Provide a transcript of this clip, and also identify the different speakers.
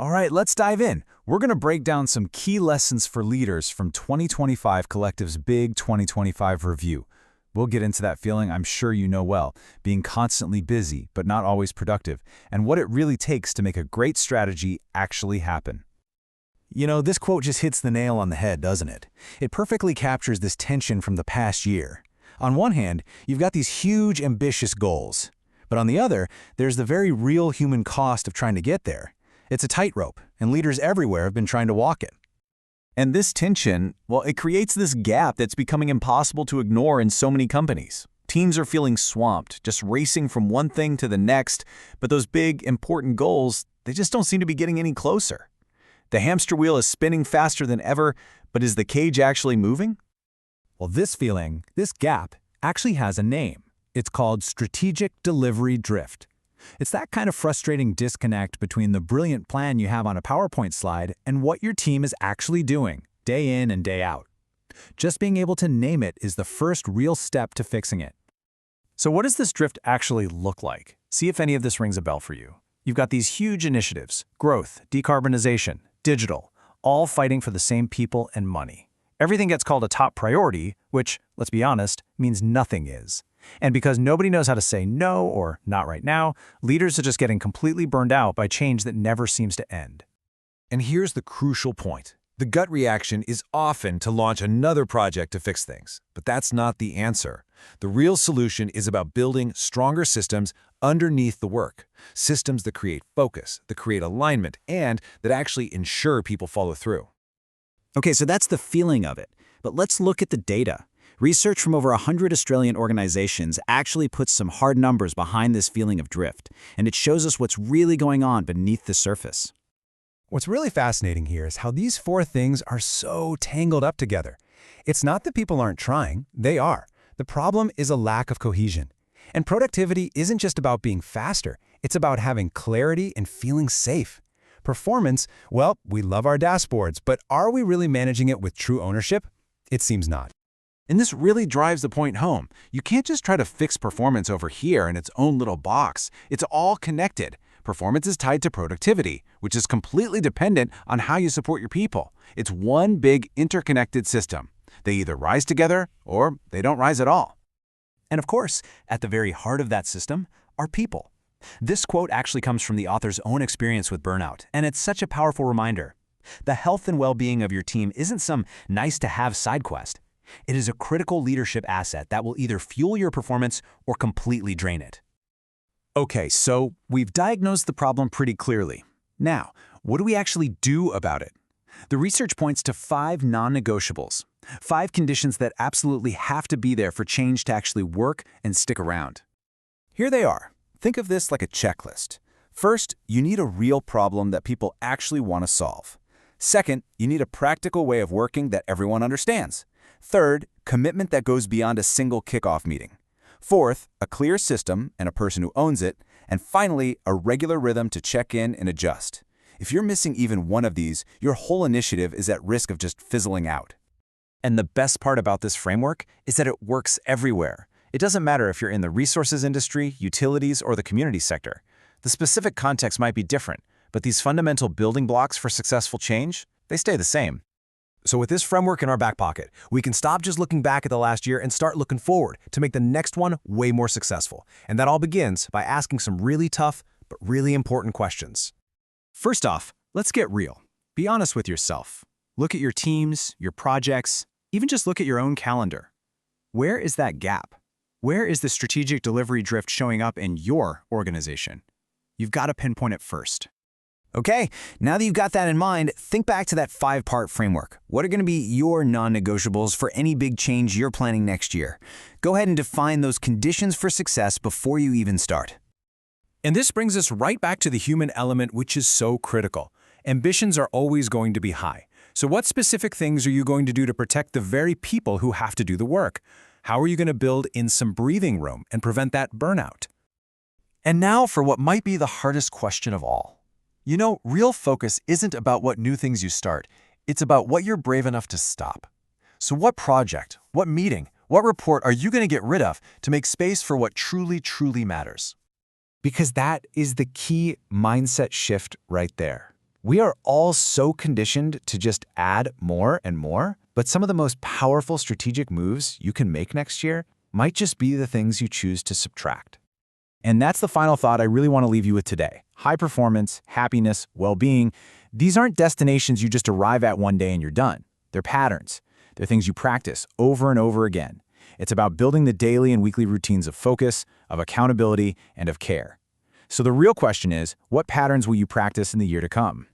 Speaker 1: All right, let's dive in. We're going to break down some key lessons for leaders from 2025 Collective's big 2025 review. We'll get into that feeling I'm sure you know well, being constantly busy but not always productive, and what it really takes to make a great strategy actually happen.
Speaker 2: You know, this quote just hits the nail on the head, doesn't it? It perfectly captures this tension from the past year. On one hand, you've got these huge, ambitious goals. But on the other, there's the very real human cost of trying to get there. It's a tightrope, and leaders everywhere have been trying to walk it.
Speaker 1: And this tension, well, it creates this gap that's becoming impossible to ignore in so many companies. Teams are feeling swamped, just racing from one thing to the next, but those big, important goals, they just don't seem to be getting any closer. The hamster wheel is spinning faster than ever, but is the cage actually moving?
Speaker 2: Well, this feeling, this gap, actually has a name. It's called strategic delivery drift. It's that kind of frustrating disconnect between the brilliant plan you have on a PowerPoint slide and what your team is actually doing, day in and day out. Just being able to name it is the first real step to fixing it.
Speaker 3: So what does this drift actually look like? See if any of this rings a bell for you. You've got these huge initiatives: growth, decarbonization, digital, all fighting for the same people and money. Everything gets called a top priority, which, let's be honest, means nothing is. And because nobody knows how to say no or not right now, leaders are just getting completely burned out by change that never seems to end.
Speaker 4: And here's the crucial point. The gut reaction is often to launch another project to fix things. But that's not the answer. The real solution is about building stronger systems underneath the work. Systems that create focus, that create alignment, and that actually ensure people follow through.
Speaker 5: Okay, so that's the feeling of it. But let's look at the data. Research from over 100 Australian organizations actually puts some hard numbers behind this feeling of drift, and it shows us what's really going on beneath the surface.
Speaker 6: What's really fascinating here is how these four things are so tangled up together. It's not that people aren't trying, they are. The problem is a lack of cohesion. And productivity isn't just about being faster, it's about having clarity and feeling safe. Performance, well, we love our dashboards, but are we really managing it with true ownership? It seems not.
Speaker 1: And this really drives the point home. You can't just try to fix performance over here in its own little box. It's all connected. Performance is tied to productivity, which is completely dependent on how you support your people. It's one big interconnected system. They either rise together or they don't rise at all.
Speaker 3: And of course, at the very heart of that system are people. This quote actually comes from the author's own experience with burnout, and it's such a powerful reminder. The health and well-being of your team isn't some nice-to-have side quest. It is a critical leadership asset that will either fuel your performance or completely drain it.
Speaker 1: Okay, so we've diagnosed the problem pretty clearly. Now, what do we actually do about it? The research points to 5 non-negotiables, 5 conditions that absolutely have to be there for change to actually work and stick around. Here they are. Think of this like a checklist. First, you need a real problem that people actually want to solve. Second, you need a practical way of working that everyone understands. Third, commitment that goes beyond a single kickoff meeting. Fourth, a clear system and a person who owns it. And finally, a regular rhythm to check in and adjust. If you're missing even one of these, your whole initiative is at risk of just fizzling out. And the best part about this framework is that it works everywhere. It doesn't matter if you're in the resources industry, utilities, or the community sector. The specific context might be different, but these fundamental building blocks for successful change, they stay the same.
Speaker 4: So with this framework in our back pocket, we can stop just looking back at the last year and start looking forward to make the next one way more successful. And that all begins by asking some really tough but really important questions.
Speaker 3: First off, let's get real. Be honest with yourself. Look at your teams, your projects, even just look at your own calendar. Where is that gap? Where is the strategic delivery drift showing up in your organization? You've got to pinpoint it first.
Speaker 5: Okay, now that you've got that in mind, think back to that 5-part framework. What are going to be your non-negotiables for any big change you're planning next year? Go ahead and define those conditions for success before you even start.
Speaker 4: And this brings us right back to the human element, which is so critical. Ambitions are always going to be high. So what specific things are you going to do to protect the very people who have to do the work? How are you going to build in some breathing room and prevent that burnout?
Speaker 7: And now for what might be the hardest question of all. You know, real focus isn't about what new things you start. It's about what you're brave enough to stop. So what project, what meeting, what report are you going to get rid of to make space for what truly, truly matters?
Speaker 2: Because that is the key mindset shift right there.
Speaker 1: We are all so conditioned to just add more and more, but some of the most powerful strategic moves you can make next year might just be the things you choose to subtract.
Speaker 3: And that's the final thought I really want to leave you with today. High performance, happiness, well-being, these aren't destinations you just arrive at one day and you're done. They're patterns. They're things you practice over and over again. It's about building the daily and weekly routines of focus, of accountability, and of care. So the real question is, what patterns will you practice in the year to come?